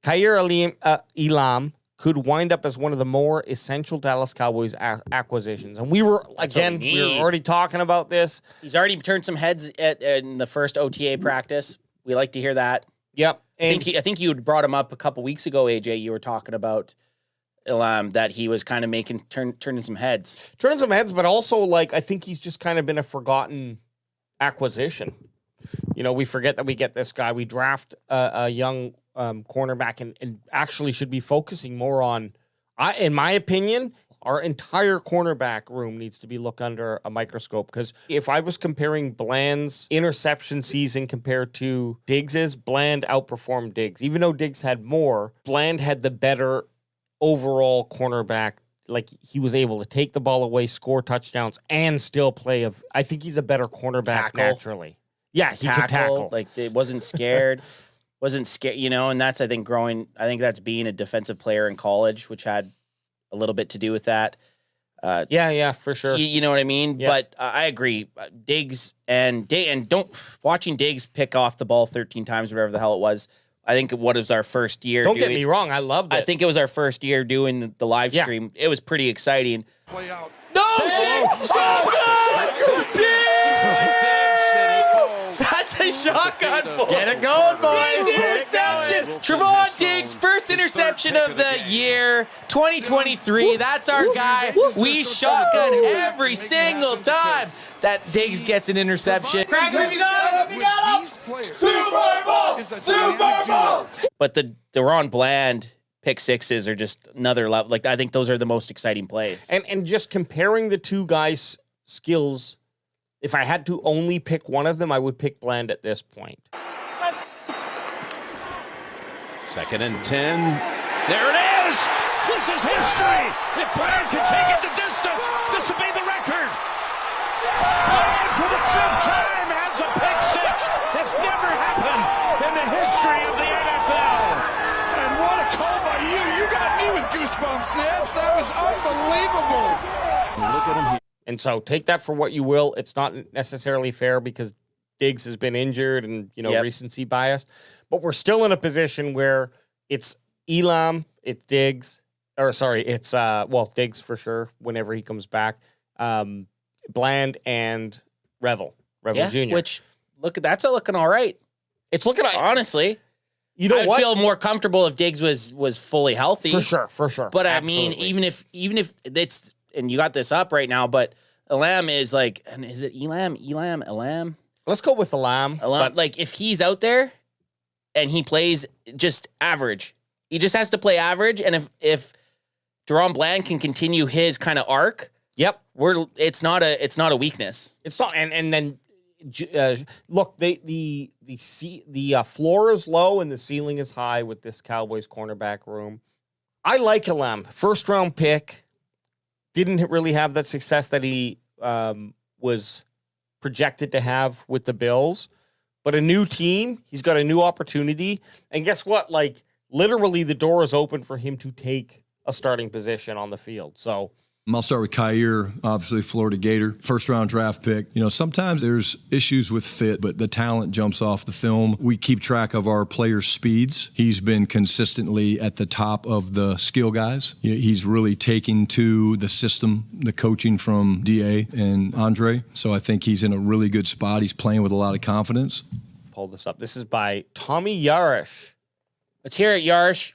Kaiir Elam could wind up as one of the more essential Dallas Cowboys acquisitions. And we were already talking about this. He's already turned some heads in the first OTA practice. We like to hear that. Yep. And I think you had brought him up a couple weeks ago, AJ. You were talking about Elam, that he was kind of turning some heads. Turning some heads, but also, I think he's just kind of been a forgotten acquisition. We forget that we get this guy. We draft a young cornerback and actually should be focusing more on, in my opinion, our entire cornerback room needs to be looked under a microscope. Because if I was comparing Bland's interception season compared to Diggs's, Bland outperformed Diggs. Even though Diggs had more, Bland had the better overall cornerback. He was able to take the ball away, score touchdowns, and still play. I think he's a better cornerback naturally. Yeah, he can tackle. It wasn't scared. And that's, I think, growing. I think that's being a defensive player in college, which had a little bit to do with that. Yeah, for sure. You know what I mean? Yeah. But I agree. Diggs watching Diggs pick off the ball 13 times, whatever the hell it was. I think what was our first year. Don't get me wrong, I loved it. I think it was our first year doing the live stream. It was pretty exciting. Play out. No! Shotgun! That's a shotgun ball. Get it going, boys. Diggs interception. Trevon Diggs, first interception of the year, 2023. That's our guy. We shotgun every single time that Diggs gets an interception. Cracker, you got him! You got him! Super Bowl! Super Bowl! But the Daron Bland pick sixes are just another level. I think those are the most exciting plays. And just comparing the two guys' skills, if I had to only pick one of them, I would pick Bland at this point. 2nd and 10. There it is! This is history! If Bland can take it the distance, this will be the record! Bland for the 5th time has a pick six! It's never happened in the history of the NFL! And what a call by you! You got me with goosebumps, Nance! That was unbelievable! Look at him here. And so take that for what you will. It's not necessarily fair because Diggs has been injured and, recency bias. But we're still in a position where it's Elam, it's Diggs, it's Diggs for sure whenever he comes back. Bland and Revel Jr. Which, that's looking all right. It's looking honestly. I'd feel more comfortable if Diggs was fully healthy. For sure. But absolutely. I mean, even if it's, and you got this up right now, but Elam is and is it Elam? Let's go with Elam. But if he's out there and he plays just average, he just has to play average. And if Daron Bland can continue his kind of arc, it's not a weakness. It's not, and then look, the floor is low and the ceiling is high with this Cowboys cornerback room. I like Elam, 1st round pick. Didn't really have that success that he was projected to have with the Bills. But a new team, he's got a new opportunity. And guess what? Literally the door is open for him to take a starting position on the field. So I'll start with Kaiir, obviously Florida Gator, 1st round draft pick. Sometimes there's issues with fit, but the talent jumps off the film. We keep track of our players' speeds. He's been consistently at the top of the skill guys. He's really taking to the system, the coaching from DA and Andre. So I think he's in a really good spot. He's playing with a lot of confidence. Pull this up. This is by Tommy Yarish. Let's hear it, Yarish.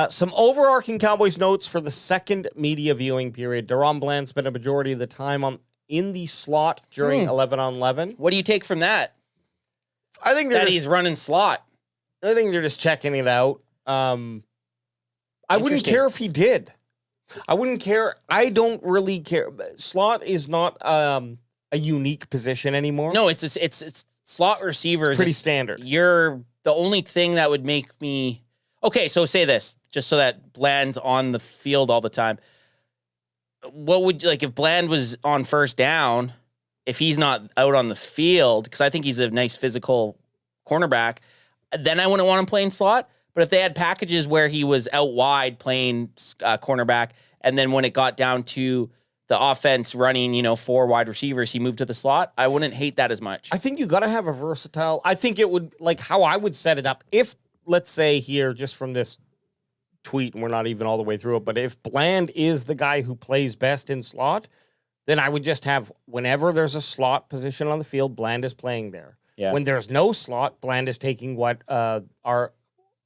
Some overarching Cowboys notes for the second media viewing period. Daron Bland spent a majority of the time in the slot during 11-on-11. What do you take from that? I think he's running slot. I think they're just checking it out. I wouldn't care if he did. I wouldn't care. I don't really care. Slot is not a unique position anymore. No, it's slot receivers. Pretty standard. You're the only thing that would make me. Okay, so say this, just so that Bland's on the field all the time. What would, if Bland was on 1st down, if he's not out on the field, because I think he's a nice physical cornerback, then I wouldn't want him playing slot. But if they had packages where he was out wide playing cornerback, and then when it got down to the offense running, 4 wide receivers, he moved to the slot, I wouldn't hate that as much. I think you got to have a versatile. I think it would, how I would set it up, if let's say here, just from this tweet, and we're not even all the way through it, but if Bland is the guy who plays best in slot, then I would just have, whenever there's a slot position on the field, Bland is playing there. Yeah. When there's no slot, Bland is taking what our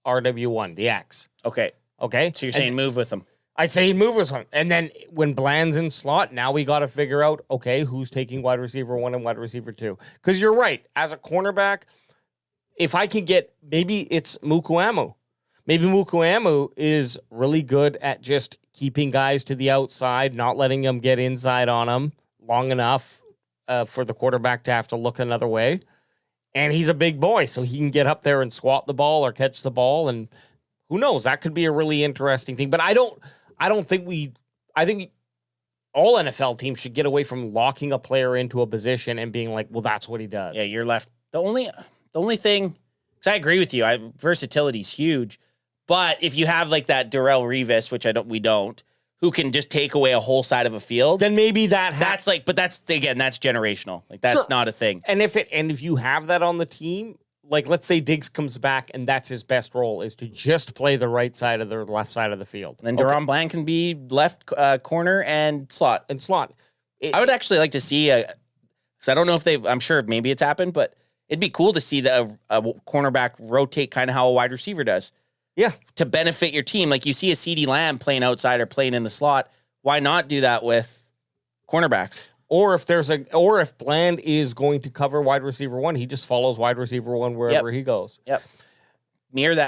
RW1, the X. Okay. Okay? So you're saying move with them. I'd say he'd move us on. And then when Bland's in slot, now we got to figure out, okay, who's taking wide receiver 1 and wide receiver 2. Because you're right. As a cornerback, if I can get, maybe it's Mukuamu. Maybe Mukuamu is really good at just keeping guys to the outside, not letting them get inside on him long enough for the quarterback to have to look another way. And he's a big boy, so he can get up there and swat the ball or catch the ball. And who knows? That could be a really interesting thing. But I think all NFL teams should get away from locking a player into a position and being like, well, that's what he does. Yeah, you're left. The only thing, because I agree with you, versatility is huge. But if you have like that Darrelle Revis, which we don't, who can just take away a whole side of a field, then maybe that's generational. Like that's Sure. not a thing. And if you have that on the team, like let's say Diggs comes back and that's his best role is to just play the right side of the left side of the field. And then Daron Bland can be left corner and slot. I would actually like to see because I don't know if I'm sure maybe it's happened, but it'd be cool to see a cornerback rotate kind of how a wide receiver does. Yeah. To benefit your team. Like you see a CeeDee Lamb playing outside or playing in the slot. Why not do that with cornerbacks? Or if Bland is going to cover wide receiver 1, he just follows wide receiver 1 wherever he goes. Yep. Mirror that.